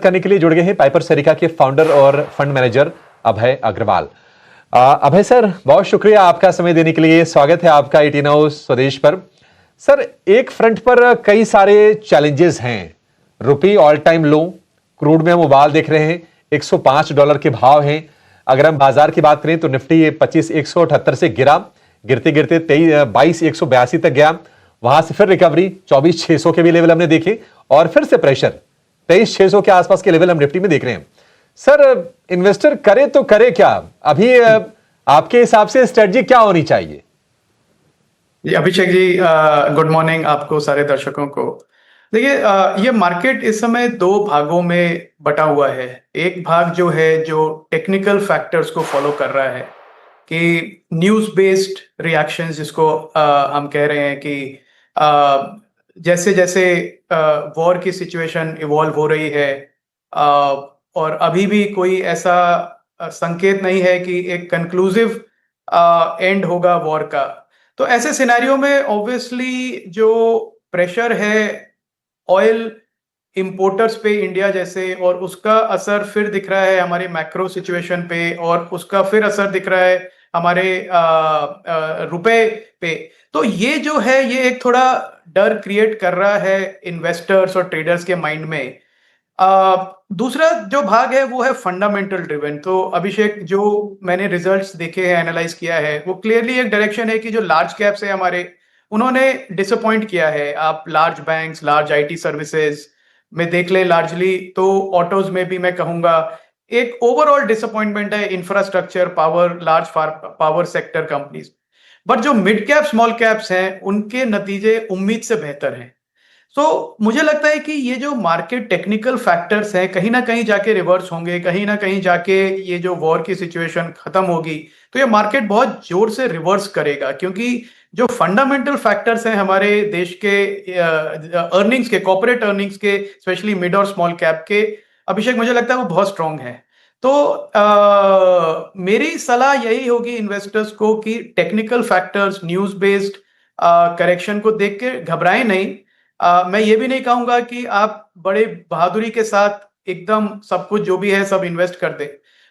करने के लिए जुड़ गए हैं पाइपर सरिता के फाउंडर और फंड मैनेजर अभय अग्रवाल। अभय सर, बहुत शुक्रिया आपका समय देने के लिए। स्वागत है आपका 18 हाउस स्वदेश पर। सर, एक फ्रंट पर कई सारे चैलेंजेस हैं। रुपये ऑल टाइम लो, क्रूड में हम उबाल देख रहे हैं, $105 के भाव हैं। अगर हम बाजार की बात करें तो निफ्टी 25,178 से गिरते गिरते 22,182 तक गया। वहां से फिर रिकवरी 24,600 के भी लेवल हमने देखे और फिर से प्रेशर 23,600 के आसपास के लेवल हम निफ्टी में देख रहे हैं। सर, इन्वेस्टर करे तो करे क्या? अभी आपके हिसाब से स्ट्रेटजी क्या होनी चाहिए? जी अभिषेक जी, गुड मॉर्निंग आपको, सारे दर्शकों को। देखिए, ये मार्केट इस समय दो भागों में बटा हुआ है। एक भाग जो है जो टेक्निकल फैक्टर्स को फॉलो कर रहा है कि न्यूज बेस्ड रिएक्शंस, जिसको हम कह रहे हैं कि जैसे जैसे वॉर की सिचुएशन इवॉल्व हो रही है और अभी भी कोई ऐसा संकेत नहीं है कि एक कंक्लूसिव एंड होगा वॉर का, तो ऐसे सिनेरियो में ऑब्वियसली जो प्रेशर है ऑयल इंपोर्टर्स पे इंडिया जैसे, और उसका असर फिर दिख रहा है हमारे मैक्रो सिचुएशन पे, और उसका फिर असर दिख रहा है हमारे रुपए पे। तो ये जो है ये एक थोड़ा डर क्रिएट कर रहा है इन्वेस्टर्स और ट्रेडर्स के माइंड में। दूसरा जो भाग है वो है फंडामेंटल ड्रिवन। तो अभिषेक, जो मैंने रिजल्ट्स देखे हैं, एनालाइज किया है, वो क्लियरली एक डायरेक्शन है कि जो लार्ज कैप्स है हमारे, उन्होंने डिसअपॉइंट किया है। आप large banks, large IT services में देख लें लार्जली, तो ऑटोज में भी मैं कहूंगा एक ओवरऑल डिसअपॉइंटमेंट है। Infrastructure, power, large power sector companies. But जो मिड कैप स्मॉल कैप्स हैं उनके नतीजे उम्मीद से बेहतर हैं। तो मुझे लगता है कि ये जो मार्केट टेक्निकल फैक्टर्स हैं कहीं ना कहीं जाके रिवर्स होंगे, कहीं ना कहीं जाके ये जो वॉर की सिचुएशन खत्म होगी तो ये मार्केट बहुत जोर से रिवर्स करेगा, क्योंकि जो फंडामेंटल फैक्टर्स हैं हमारे देश के अर्निंग्स के, कॉर्पोरेट अर्निंग्स के, स्पेशली मिड और स्मॉल कैप के, अभिषेक, मुझे लगता है वो बहुत स्ट्रांग है। तो मेरी सलाह यही होगी इन्वेस्टर्स को कि technical factors, news based correction को देख के घबराएं नहीं। मैं ये भी नहीं कहूंगा कि आप बड़े बहादुरी के साथ एकदम सब कुछ जो भी है सब इन्वेस्ट कर दे,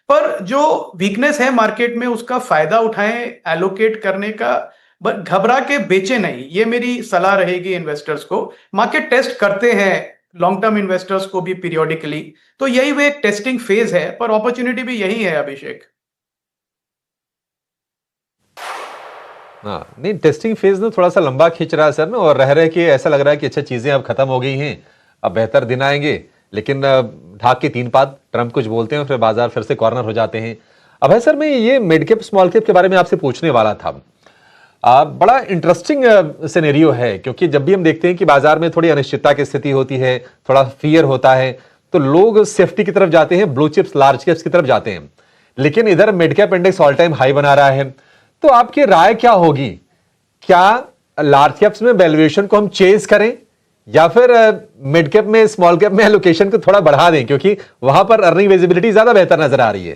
पर जो वीकनेस है मार्केट में उसका फायदा उठाएं एलोकेट करने का, बट घबरा के बेचे नहीं। ये मेरी सलाह रहेगी इन्वेस्टर्स को। मार्केट टेस्ट करते हैं लॉन्ग टर्म इन्वेस्टर्स को भी पीरियोडिकली, तो यही वो एक टेस्टिंग फेज है, पर अपॉर्चुनिटी भी यही है अभिषेक। हाँ, नहीं, टेस्टिंग फेज में थोड़ा सा लंबा खींच रहा है सर, में और रह के ऐसा लग रहा है कि अच्छा चीजें अब खत्म हो गई हैं, अब बेहतर दिन आएंगे। लेकिन ढाक के तीन पात ट्रंप कुछ बोलते हैं और फिर बाजार फिर से कॉर्नर हो जाते हैं। अब है सर, मैं ये मिड कैप स्मॉल कैप के बारे में आपसे पूछने वाला था। बड़ा इंटरेस्टिंग सिनेरियो है, क्योंकि जब भी हम देखते हैं कि बाजार में थोड़ी अनिश्चितता की स्थिति होती है, थोड़ा फियर होता है, तो लोग सेफ्टी की तरफ जाते हैं, ब्लू चिप्स, लार्ज कैप्स की तरफ जाते हैं। लेकिन इधर mid cap index all time high बना रहा है। तो आपकी राय क्या होगी? क्या लार्ज कैप्स में वैल्यूएशन को हम चेज करें या फिर मिड कैप में, स्मॉल कैप में एलोकेशन को थोड़ा बढ़ा दें, क्योंकि वहां पर अर्निंग विजिबिलिटी ज्यादा बेहतर नजर आ रही है?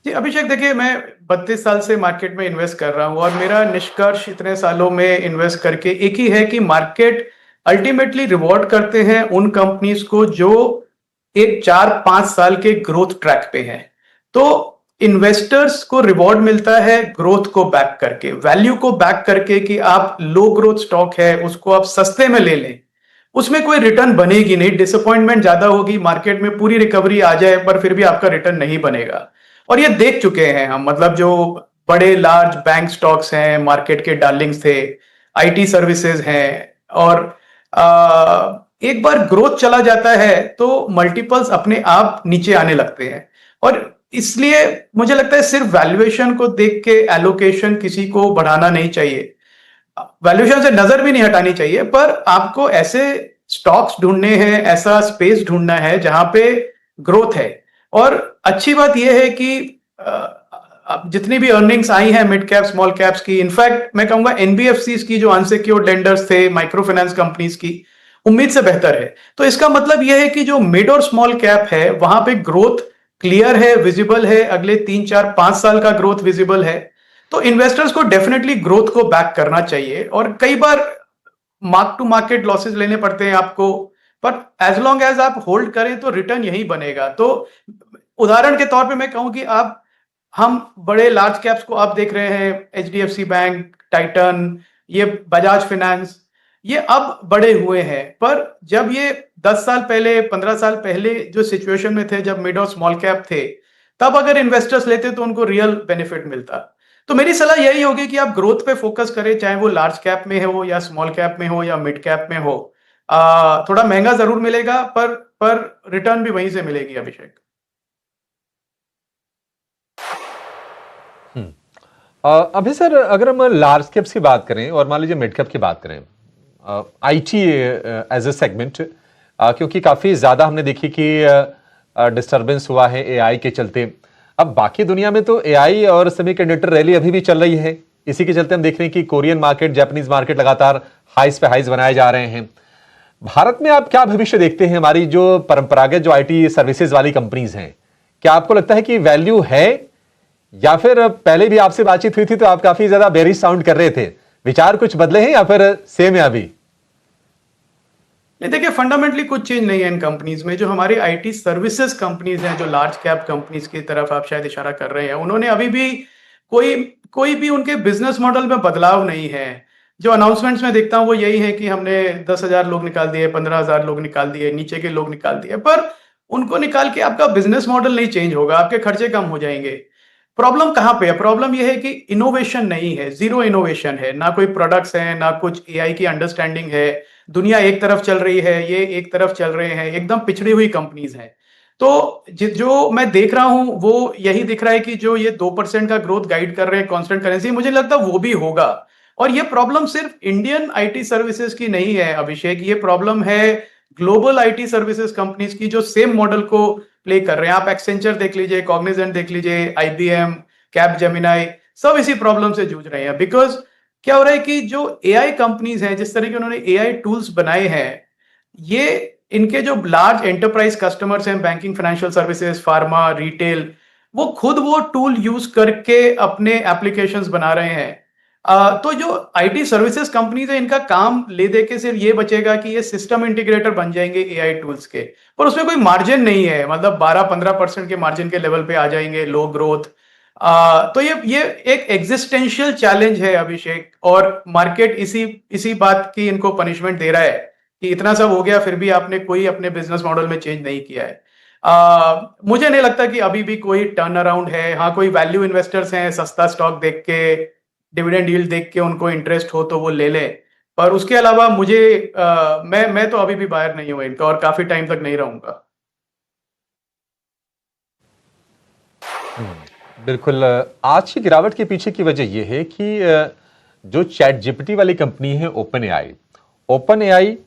जी अभिषेक, देखिए, मैं 32 साल से मार्केट में इन्वेस्ट कर रहा हूं और मेरा निष्कर्ष इतने सालों में इन्वेस्ट करके एक ही है कि मार्केट अल्टीमेटली रिवॉर्ड करते हैं उन कंपनीज को जो एक 4-5 साल के ग्रोथ ट्रैक पे है। तो इन्वेस्टर्स को रिवॉर्ड मिलता है ग्रोथ को बैक करके, वैल्यू को बैक करके, कि आप लो ग्रोथ स्टॉक है उसको आप सस्ते में ले लें, उसमें कोई रिटर्न बनेगी नहीं, डिसअपॉइंटमेंट ज्यादा होगी, मार्केट में पूरी रिकवरी आ जाए पर फिर भी आपका रिटर्न नहीं बनेगा। और ये देख चुके हैं हम, मतलब जो बड़े लार्ज बैंक स्टॉक्स हैं, मार्केट के डार्लिंग्स थे, आईटी सर्विसेज हैं, और एक बार ग्रोथ चला जाता है तो मल्टीपल्स अपने आप नीचे आने लगते हैं। और इसलिए मुझे लगता है सिर्फ वैल्यूएशन को देख के एलोकेशन किसी को बढ़ाना नहीं चाहिए, वैल्यूएशन से नजर भी नहीं हटानी चाहिए, पर आपको ऐसे स्टॉक्स ढूंढने हैं, ऐसा स्पेस ढूंढना है जहां पे ग्रोथ है। और अच्छी बात यह है कि जितनी भी अर्निंग्स आई हैं मिड कैप स्मॉल कैप्स की, इनफैक्ट मैं कहूंगा एनबीएफसीज की, जो अनसिक्योर्ड लेंडर्स थे, माइक्रो फाइनेंस कंपनीज की, उम्मीद से बेहतर है। तो इसका मतलब यह है कि जो मिड और स्मॉल कैप है वहां पे ग्रोथ क्लियर है, विजिबल है, अगले 3-4-5 साल का ग्रोथ विजिबल है। तो इन्वेस्टर्स को डेफिनेटली ग्रोथ को बैक करना चाहिए। और कई बार मार्क टू मार्केट लॉसेस लेने पड़ते हैं आपको, पर एज लॉन्ग एज आप होल्ड करें तो रिटर्न यही बनेगा। तो उदाहरण के तौर पे मैं कहूं कि आप हम बड़े लार्ज कैप्स को आप देख रहे हैं, एचडीएफसी बैंक, टाइटन, ये बजाज फाइनेंस, ये अब बड़े हुए हैं। पर जब ये 10 साल पहले, 15 साल पहले जो सिचुएशन में थे, जब मिड और स्मॉल कैप थे, तब अगर इन्वेस्टर्स लेते तो उनको रियल बेनिफिट मिलता। तो मेरी सलाह यही होगी कि आप ग्रोथ पे फोकस करें, चाहे वो लार्ज कैप में हो या स्मॉल कैप में हो या मिड कैप में हो। थोड़ा महंगा जरूर मिलेगा, पर रिटर्न भी वहीं से मिलेगी, अभिषेक। हम्म। अभी सर अगर हम लार्ज कैप्स की बात करें और मान लीजिए मिड कैप की बात करें, आईटी एज ए सेगमेंट, क्योंकि काफी ज्यादा हमने देखी कि डिस्टरबेंस हुआ है एआई के चलते। अब बाकी दुनिया में तो एआई और सेमीकंडक्टर रैली अभी भी चल रही है। इसी के चलते हम देख रहे हैं कि कोरियन मार्केट, जापानीज मार्केट लगातार हाइस पे हाइस बनाए जा रहे हैं। भारत में आप क्या भविष्य देखते हैं? हमारी जो परंपरागत जो आईटी सर्विसेज वाली कंपनीज हैं, क्या आपको लगता है कि वैल्यू है, या फिर पहले भी आपसे बातचीत हुई थी तो आप काफी ज्यादा बेरिश साउंड कर रहे थे, विचार कुछ बदले हैं या फिर सेम है अभी? नहीं, देखिए, फंडामेंटली कुछ चेंज नहीं है इन कंपनीज में। जो हमारी आईटी सर्विसेज कंपनीज हैं, जो लार्ज कैप कंपनीज की तरफ आप शायद इशारा कर रहे हैं, उन्होंने अभी भी कोई कोई भी उनके बिजनेस मॉडल में बदलाव नहीं है। जो अनाउंसमेंट्स में देखता हूँ वो यही है कि हमने 10,000 लोग निकाल दिए, 15,000 लोग निकाल दिए, नीचे के लोग निकाल दिए। पर उनको निकाल के आपका बिजनेस मॉडल नहीं चेंज होगा, आपके खर्चे कम हो जाएंगे। प्रॉब्लम कहाँ पे है? प्रॉब्लम ये है कि इनोवेशन नहीं है, जीरो इनोवेशन है। ना कोई प्रोडक्ट्स हैं, ना कुछ एआई की अंडरस्टैंडिंग है। दुनिया एक तरफ चल रही है, ये एक तरफ चल रहे हैं, एकदम पिछड़ी हुई कंपनीज हैं। तो जो मैं देख रहा हूं वो यही दिख रहा है कि जो ये 2% का ग्रोथ गाइड कर रहे हैं कांस्टेंट करेंसी, मुझे लगता है वो भी होगा। और ये प्रॉब्लम सिर्फ इंडियन आईटी सर्विसेज की नहीं है, अभिषेक। ये प्रॉब्लम है ग्लोबल आईटी सर्विसेज कंपनीज की, जो सेम मॉडल को प्ले कर रहे हैं। आप एक्सेंचर देख लीजिए, कॉग्निजेंट देख लीजिए, आईबीएम, कैप जेमिनाई, सब इसी प्रॉब्लम से जूझ रहे हैं। बिकॉज क्या हो रहा है कि जो एआई कंपनीज हैं, जिस तरह के उन्होंने एआई टूल्स बनाए हैं, ये इनके जो लार्ज एंटरप्राइज कस्टमर्स हैं, banking, financial services, pharma, retail, वो खुद वो टूल यूज करके अपने एप्लीकेशंस बना रहे हैं। तो जो आईटी सर्विसेज कंपनीज है, इनका काम ले दे के सिर्फ ये बचेगा कि ये सिस्टम इंटीग्रेटर बन जाएंगे एआई टूल्स के, पर उसमें कोई मार्जिन नहीं है। मतलब 12-15% के मार्जिन के लेवल पे आ जाएंगे, लो ग्रोथ। तो ये एक एग्जिस्टेंशियल चैलेंज है, अभिषेक। और मार्केट इसी इसी बात की इनको पनिशमेंट दे रहा है कि इतना सब हो गया, फिर भी आपने कोई अपने बिजनेस मॉडल में चेंज नहीं किया है। मुझे नहीं लगता कि अभी भी कोई टर्न अराउंड है। हाँ, कोई वैल्यू इन्वेस्टर्स हैं, सस्ता स्टॉक देख के, डिविडेंड यील्ड देख के उनको इंटरेस्ट हो तो वो ले लें। पर उसके अलावा मुझे मैं तो अभी भी बायर नहीं हूं इनका, और काफी टाइम तक नहीं रहूंगा। बिल्कुल। आज की गिरावट के पीछे की वजह यह है कि जो चैट जीपीटी वाली कंपनी है, ओपन एआई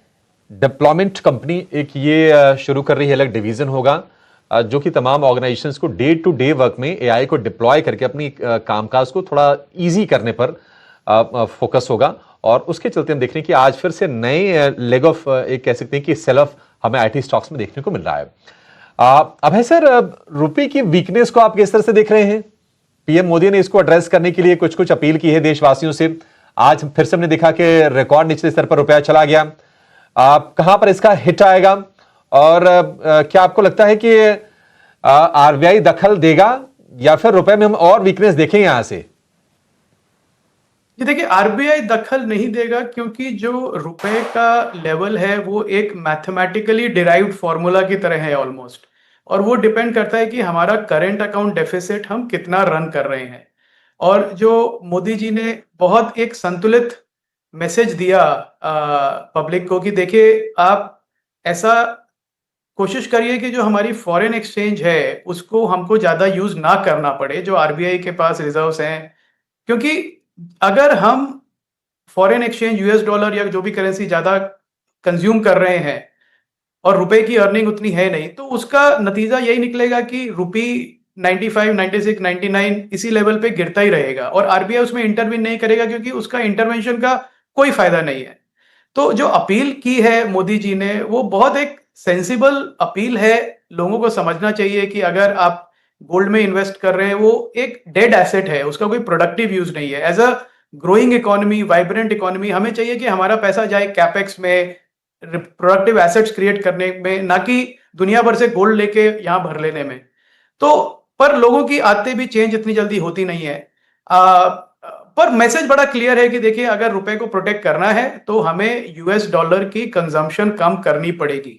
डिप्लॉयमेंट कंपनी एक ये शुरू कर रही है, अलग डिवीजन होगा जो कि तमाम ऑर्गेनाइजेशंस को डे टू डे वर्क में एआई को डिप्लॉय करके अपनी कामकाज को थोड़ा इजी करने पर फोकस होगा। और उसके चलते हम देख रहे हैं कि आज फिर से नए लेग ऑफ एक कह सकते हैं कि सेल ऑफ हमें आईटी स्टॉक्स में देखने को मिल रहा है। अब है सर, रुपए की वीकनेस को आप किस तरह से देख रहे हैं? पीएम मोदी ने इसको एड्रेस करने के लिए कुछ कुछ अपील की है देशवासियों से। आज फिर से हमने देखा कि रिकॉर्ड निचले स्तर पर रुपया चला गया। कहां पर इसका हिट आएगा? और क्या आपको लगता है कि आरबीआई दखल देगा या फिर रुपए में हम और वीकनेस देखेंगे यहां से? जी, देखिए, आरबीआई दखल नहीं देगा, क्योंकि जो रुपए का लेवल है वो एक मैथमेटिकली डिराइव्ड फॉर्मूला की तरह है ऑलमोस्ट। और वो डिपेंड करता है कि हमारा करंट अकाउंट डेफिसिट हम कितना रन कर रहे हैं। और जो मोदी जी ने बहुत एक संतुलित मैसेज दिया पब्लिक को कि देखिए, आप ऐसा कोशिश करिए कि जो हमारी फॉरेन एक्सचेंज है उसको हमको ज्यादा यूज ना करना पड़े, जो आरबीआई के पास रिजर्व्स हैं। क्योंकि अगर हम फॉरेन एक्सचेंज, यूएस डॉलर या जो भी करेंसी ज्यादा कंज्यूम कर रहे हैं और रुपए की अर्निंग उतनी है नहीं, तो उसका नतीजा यही निकलेगा कि रुपी 95, 96, 99 इसी लेवल पे गिरता ही रहेगा, और आरबीआई उसमें इंटरवीन नहीं करेगा, क्योंकि उसका इंटरवेंशन का कोई फायदा नहीं है। तो जो अपील की है मोदी जी ने, वो बहुत एक सेंसिबल अपील है। लोगों को समझना चाहिए कि अगर आप गोल्ड में इन्वेस्ट कर रहे हैं, वो एक डेड एसेट है, उसका कोई प्रोडक्टिव यूज नहीं है। As a growing economy, vibrant economy, हमें चाहिए कि हमारा पैसा जाए कैपेक्स में, प्रोडक्टिव एसेट्स क्रिएट करने में, ना कि दुनिया भर से गोल्ड लेके यहाँ भर लेने में। तो पर लोगों की आदतें भी चेंज इतनी जल्दी होती नहीं है। पर मैसेज बड़ा क्लियर है कि देखिए, अगर रुपए को प्रोटेक्ट करना है तो हमें यूएस डॉलर की कंजम्पशन कम करनी पड़ेगी।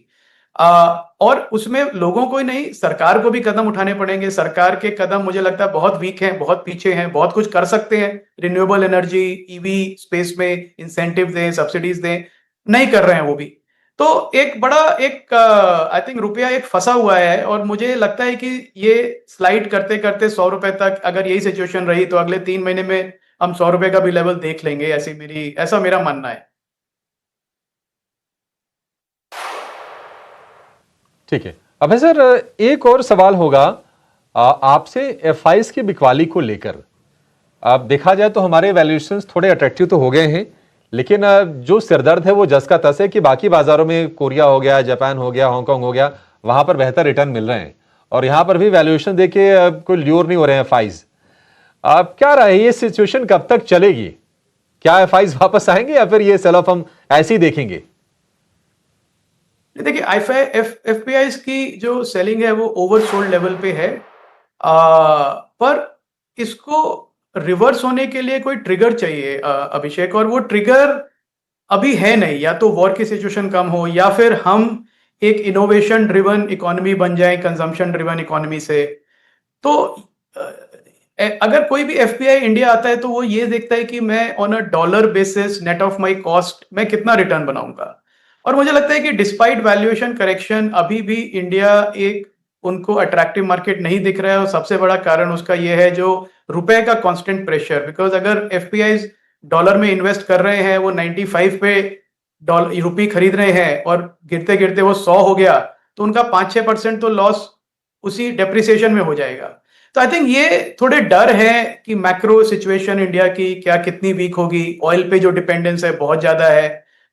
और उसमें लोगों को ही नहीं, सरकार को भी कदम उठाने पड़ेंगे। सरकार के कदम मुझे लगता है बहुत वीक हैं, बहुत पीछे हैं। बहुत कुछ कर सकते हैं, रिन्यूएबल एनर्जी, ईवी स्पेस में इंसेंटिव दें, सब्सिडीज दें, नहीं कर रहे हैं वो भी। तो एक बड़ा एक आई थिंक रुपया एक फंसा हुआ है, और मुझे लगता है कि ये स्लाइड करते करते 100 रुपए तक अगर यही सिचुएशन रही तो अगले 3 महीने में हम 100 रुपए का भी लेवल देख लेंगे, ऐसा मेरा मानना है। ठीक है। अब सर एक और सवाल होगा आपसे एफआईज की बिकवाली को लेकर। अब देखा जाए तो हमारे वैल्यूएशंस थोड़े अट्रैक्टिव तो हो गए हैं, लेकिन जो सिरदर्द है वो जस का तस है कि बाकी बाजारों में कोरिया हो गया, जापान हो गया, हांगकांग हो गया, वहां पर बेहतर रिटर्न मिल रहे हैं और यहां पर भी वैल्यूएशन देके कोई ल्योर नहीं हो रहे हैं एफआईज। अब क्या रहा है, ये सिचुएशन कब तक चलेगी? क्या एफआईज वापस आएंगे या फिर ये सेल ऑफ हम ऐसे ही देखेंगे? देखिए, एफपीआई की जो सेलिंग है वो ओवरसोल्ड लेवल पे है। पर इसको रिवर्स होने के लिए कोई ट्रिगर चाहिए अभिषेक, और वो ट्रिगर अभी है नहीं। या तो वॉर की सिचुएशन कम हो, या फिर हम एक इनोवेशन ड्रिवन इकोनॉमी बन जाए कंजम्पशन ड्रिवन इकोनॉमी से। तो अगर कोई भी एफपीआई इंडिया आता है तो वो ये देखता है कि मैं on a dollar basis net of my cost मैं कितना रिटर्न बनाऊंगा। और मुझे लगता है कि डिस्पाइट वैल्यूएशन करेक्शन अभी भी इंडिया एक उनको अट्रैक्टिव मार्केट नहीं दिख रहा है, और सबसे बड़ा कारण उसका ये है जो रुपए का कांस्टेंट प्रेशर। बिकॉज अगर एफपीआई डॉलर में इन्वेस्ट कर रहे हैं, वो 95 पे डॉलर रुपी खरीद रहे हैं, और गिरते गिरते वो 100 हो गया, तो उनका 5-6% तो लॉस उसी डेप्रिसिएशन में हो जाएगा। तो आई थिंक ये थोड़े डर है कि मैक्रो सिचुएशन इंडिया की क्या कितनी वीक होगी। ऑयल पे जो डिपेंडेंस है बहुत ज्यादा है,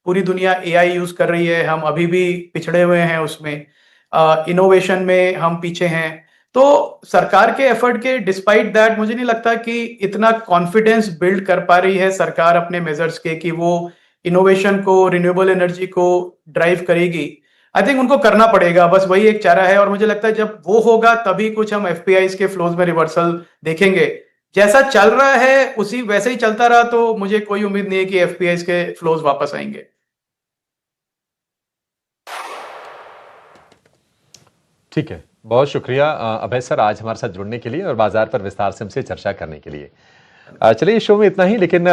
पूरी दुनिया एआई यूज कर रही है, हम अभी भी पिछड़े हुए हैं उसमें। इनोवेशन में हम पीछे हैं। तो सरकार के एफर्ट के डिस्पाइट दैट मुझे नहीं लगता कि इतना कॉन्फिडेंस बिल्ड कर पा रही है सरकार अपने मेजर्स के, कि वो इनोवेशन को, रिन्यूएबल एनर्जी को ड्राइव करेगी। आई थिंक उनको करना पड़ेगा, बस वही एक चारा है। और मुझे लगता है जब वो होगा तभी कुछ हम एफपीआई के फ्लोज में रिवर्सल देखेंगे। जैसा चल रहा है उसी वैसे ही चलता रहा तो मुझे कोई उम्मीद नहीं है कि एफपीआई के फ्लोज वापस आएंगे। ठीक है, बहुत शुक्रिया अभय सर आज हमारे साथ जुड़ने के लिए और बाजार पर विस्तार से हमसे चर्चा करने के लिए। चलिए इस शो में इतना ही, लेकिन